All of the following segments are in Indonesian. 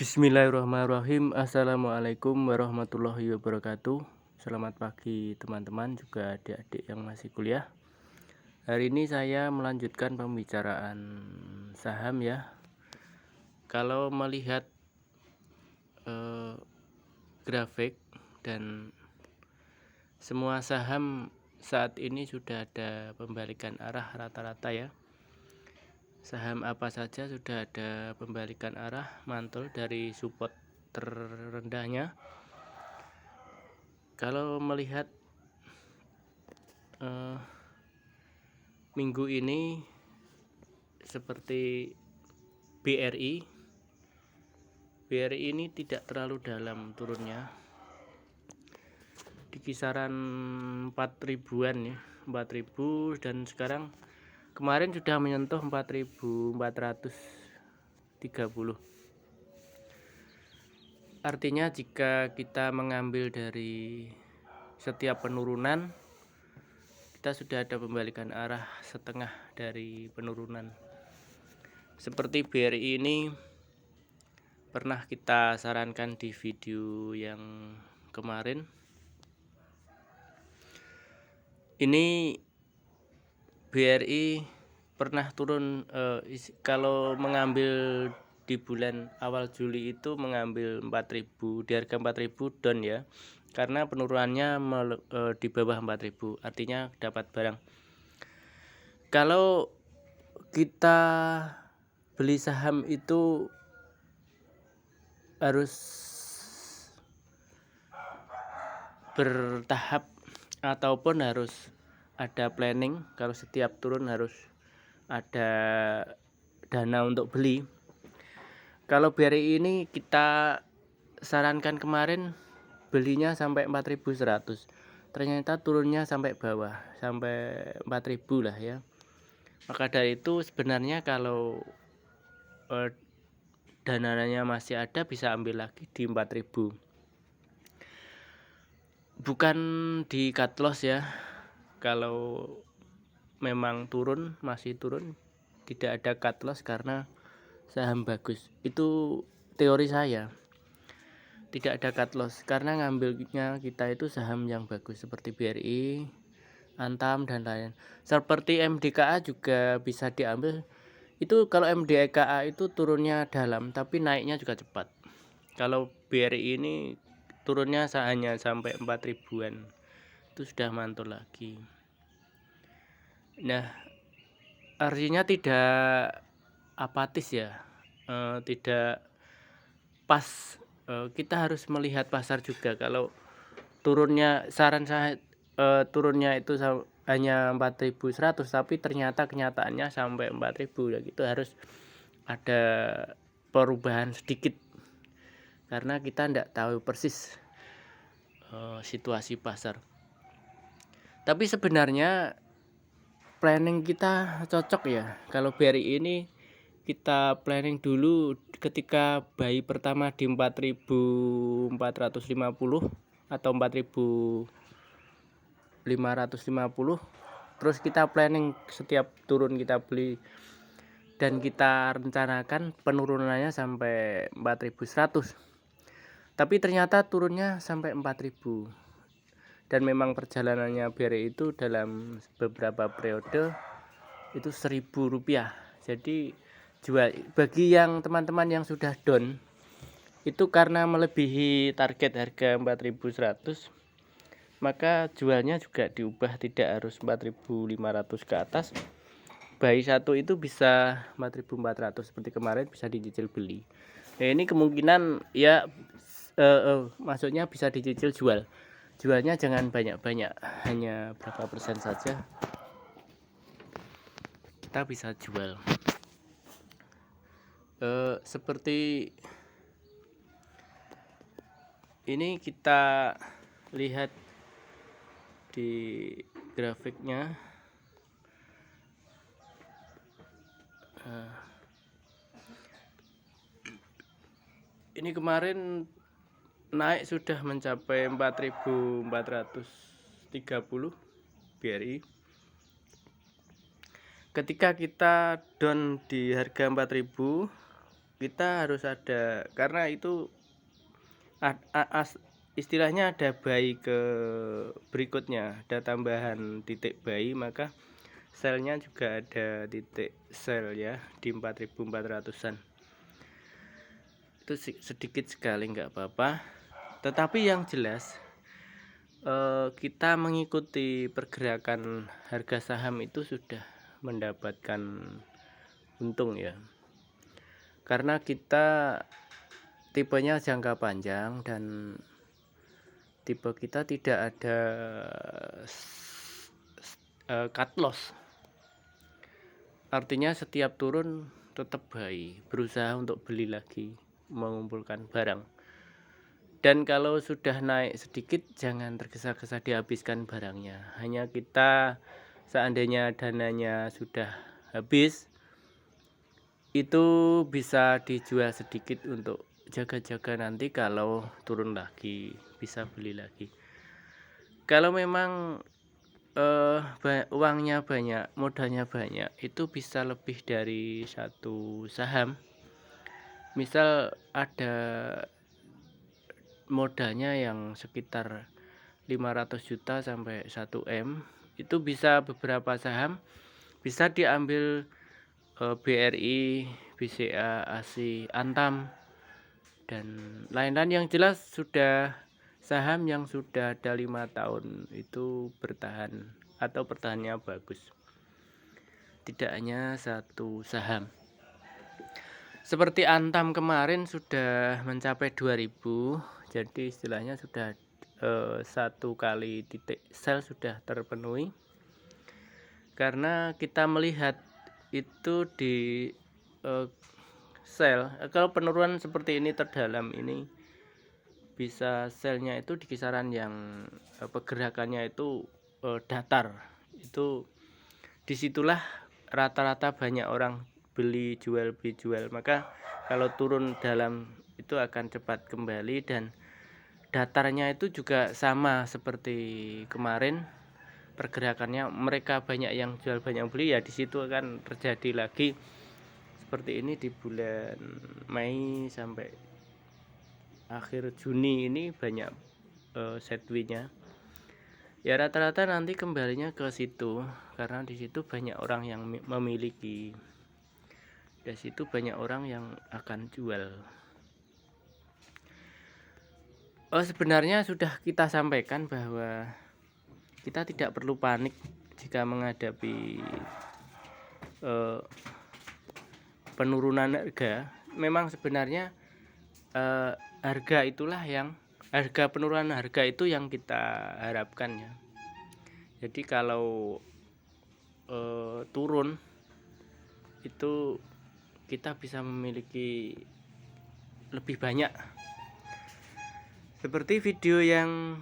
Bismillahirrahmanirrahim. Assalamualaikum warahmatullahi wabarakatuh. Selamat pagi teman-teman, juga adik-adik yang masih kuliah. Hari ini saya melanjutkan pembicaraan saham ya. Kalau melihat grafik dan semua saham saat ini sudah ada pembalikan arah rata-rata ya. Saham apa saja sudah ada pembalikan arah mantul dari support terendahnya. Kalau melihat minggu ini seperti BRI ini tidak terlalu dalam turunnya, di kisaran 4.000-an ya, 4.000, dan sekarang kemarin sudah menyentuh 4.430. Artinya jika kita mengambil dari setiap penurunan, kita sudah ada pembalikan arah setengah dari penurunan. Seperti BRI ini pernah kita sarankan di video yang kemarin. Ini BRI pernah turun, kalau mengambil di bulan awal Juli itu mengambil 4.000 di harga 4.000 down ya, karena penurunannya di bawah 4.000, artinya dapat barang. Kalau kita beli saham itu harus bertahap ataupun harus ada planning. Kalau setiap turun harus ada dana untuk beli. Kalau BRI ini kita sarankan kemarin belinya sampai 4.100, ternyata turunnya sampai bawah, sampai 4.000 lah ya. Maka dari itu sebenarnya kalau dananya masih ada, bisa ambil lagi di 4.000. Bukan di cut loss ya. Kalau memang turun, masih turun, tidak ada cut loss karena saham bagus. Itu teori saya. Tidak ada cut loss karena ngambilnya kita itu saham yang bagus seperti BRI, Antam dan lain. Seperti MDKA juga bisa diambil. Itu kalau MDKA itu turunnya dalam tapi naiknya juga cepat. Kalau BRI ini turunnya hanya sampai 4.000-an. Itu sudah mantul lagi. Nah, artinya tidak apatis ya, tidak pas. Kita harus melihat pasar juga. Kalau turunnya, saran saya turunnya itu hanya 4.100, tapi ternyata kenyataannya sampai 4.000 ya, gitu harus ada perubahan sedikit karena kita tidak tahu persis situasi pasar. Tapi sebenarnya planning kita cocok ya. Kalau BRI ini kita planning dulu ketika buy pertama di 4.450 atau 4.550, terus kita planning setiap turun kita beli, dan kita rencanakan penurunannya sampai 4.100. Tapi ternyata turunnya sampai 4.000. Dan memang perjalanannya BRI itu dalam beberapa periode itu Rp1.000. Jadi jual, bagi yang teman-teman yang sudah down itu karena melebihi target harga 4.100, maka jualnya juga diubah, tidak harus 4.500 ke atas. Buy satu itu bisa 4.400 seperti kemarin, bisa dicicil beli. Nah, ini kemungkinan ya, maksudnya bisa dicicil jual. Jualnya jangan banyak-banyak, hanya berapa persen saja kita bisa jual. Seperti ini kita lihat di grafiknya. Ini kemarin naik sudah mencapai 4.430 BRI. Ketika kita down di harga 4.000, kita harus ada, karena itu istilahnya ada buy ke berikutnya, ada tambahan titik buy, maka selnya juga ada titik sell ya di 4400-an. Itu sedikit sekali nggak apa-apa, tetapi yang jelas kita mengikuti pergerakan harga saham itu sudah mendapatkan untung ya, karena kita tipenya jangka panjang dan tipe kita tidak ada cut loss, artinya setiap turun tetap buy, berusaha untuk beli lagi, mengumpulkan barang. Dan kalau sudah naik sedikit, jangan tergesa-gesa dihabiskan barangnya. Hanya kita, seandainya dananya sudah habis, itu bisa dijual sedikit untuk jaga-jaga nanti kalau turun lagi, bisa beli lagi. Kalau memang uangnya banyak, modalnya banyak, itu bisa lebih dari satu saham. Misal ada modalnya yang sekitar 500 juta sampai 1 M, itu bisa beberapa saham, bisa diambil BRI, BCA, ASI, Antam, dan lain-lain. Yang jelas sudah saham yang sudah ada 5 tahun itu bertahan atau pertahannya bagus, tidak hanya satu saham. Seperti Antam kemarin sudah mencapai 2000, jadi istilahnya sudah satu kali titik sell sudah terpenuhi, karena kita melihat itu di sell. Kalau penurunan seperti ini terdalam ini, bisa sellnya itu di kisaran yang pergerakannya itu datar, itu disitulah rata-rata banyak orang beli jual, maka kalau turun dalam itu akan cepat kembali. Dan datarnya itu juga sama seperti kemarin, pergerakannya mereka banyak yang jual banyak yang beli, ya di situ akan terjadi lagi seperti ini di bulan Mei sampai akhir Juni ini, banyak sideways-nya ya, rata-rata nanti kembalinya ke situ, karena di situ banyak orang yang memiliki, di situ banyak orang yang akan jual. Sebenarnya sudah kita sampaikan bahwa kita tidak perlu panik jika menghadapi penurunan harga. Memang sebenarnya harga penurunan harga itu yang kita harapkan ya. Jadi kalau turun itu kita bisa memiliki lebih banyak. Seperti video yang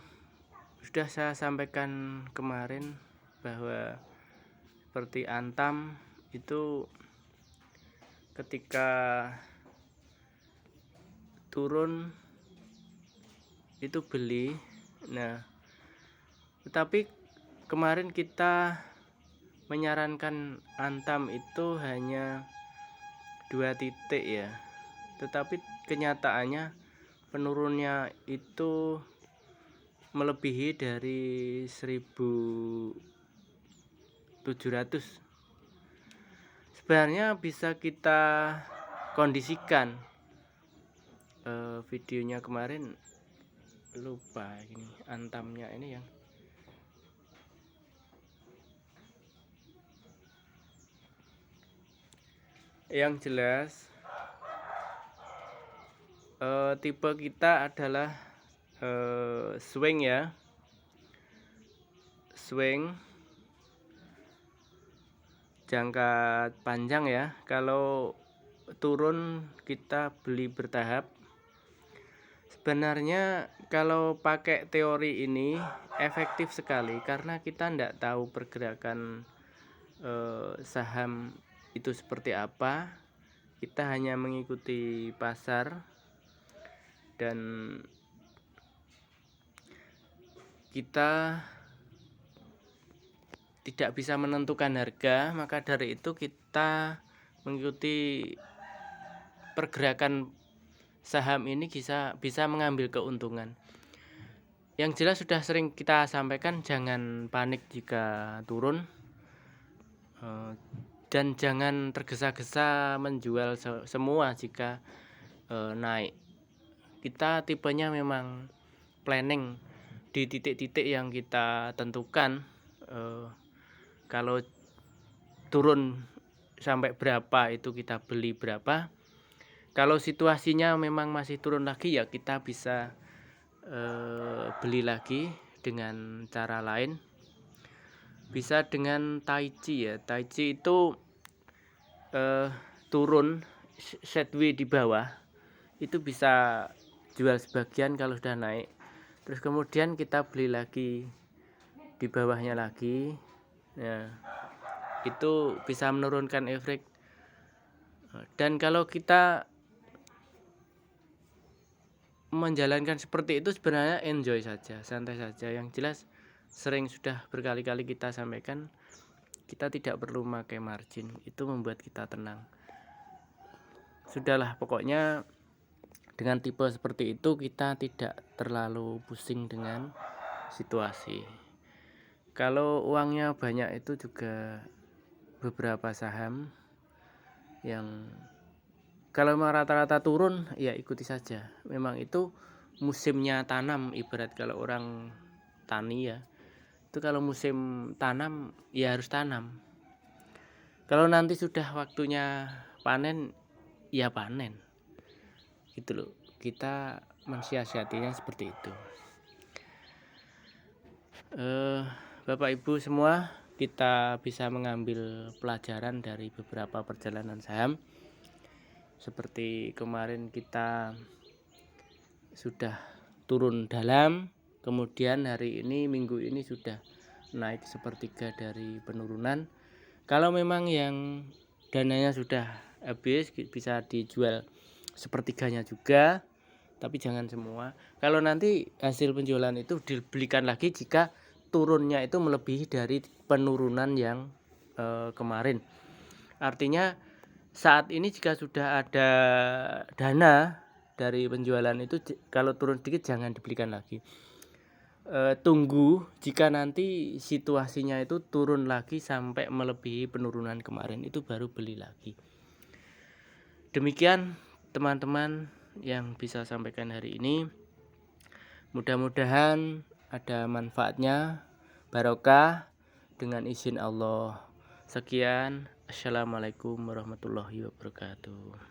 sudah saya sampaikan kemarin, bahwa seperti Antam itu ketika turun itu beli. Nah, tetapi kemarin kita menyarankan Antam itu hanya 2 titik ya, tetapi kenyataannya penurunnya itu melebihi dari 1700. Sebenarnya bisa kita kondisikan, videonya kemarin lupa ini Antamnya ini yang jelas tipe kita adalah swing ya, swing jangka panjang ya. Kalau turun kita beli bertahap. Sebenarnya kalau pakai teori ini efektif sekali, karena kita tidak tahu pergerakan saham itu seperti apa. Kita hanya mengikuti pasar dan kita tidak bisa menentukan harga. Maka dari itu kita mengikuti pergerakan saham ini bisa mengambil keuntungan. Yang jelas sudah sering kita sampaikan, jangan panik jika turun, dan jangan tergesa-gesa menjual semua jika naik. Kita tipenya memang planning di titik-titik yang kita tentukan. Kalau turun sampai berapa itu kita beli berapa. Kalau situasinya memang masih turun lagi, ya kita bisa beli lagi dengan cara lain. Bisa dengan Tai Chi ya. Tai Chi itu turun sideways di bawah, itu bisa jual sebagian kalau sudah naik, terus kemudian kita beli lagi di bawahnya lagi. Ya, itu bisa menurunkan efek. Dan kalau kita menjalankan seperti itu sebenarnya enjoy saja, santai saja. Yang jelas sering sudah berkali-kali kita sampaikan, kita tidak perlu memakai margin, itu membuat kita tenang. Sudahlah, pokoknya dengan tipe seperti itu kita tidak terlalu pusing dengan situasi. Kalau uangnya banyak itu juga beberapa saham yang kalau memang rata-rata turun, ya ikuti saja. Memang itu musimnya tanam, ibarat kalau orang tani ya, itu kalau musim tanam ya harus tanam. Kalau nanti sudah waktunya panen, ya panen. Gitu loh. Kita mensiasatinya seperti itu. Bapak Ibu semua, kita bisa mengambil pelajaran dari beberapa perjalanan saham. Seperti kemarin kita sudah turun dalam, kemudian hari ini, minggu ini sudah naik sepertiga dari penurunan. Kalau memang yang dananya sudah habis, bisa dijual sepertiganya juga, tapi jangan semua. Kalau nanti hasil penjualan itu dibelikan lagi jika turunnya itu melebihi dari penurunan yang kemarin. Artinya saat ini jika sudah ada dana dari penjualan itu, kalau turun sedikit jangan dibelikan lagi. Tunggu jika nanti situasinya itu turun lagi sampai melebihi penurunan kemarin, itu baru beli lagi. Demikian teman-teman yang bisa sampaikan hari ini. Mudah-mudahan ada manfaatnya, barokah dengan izin Allah. Sekian, assalamualaikum warahmatullahi wabarakatuh.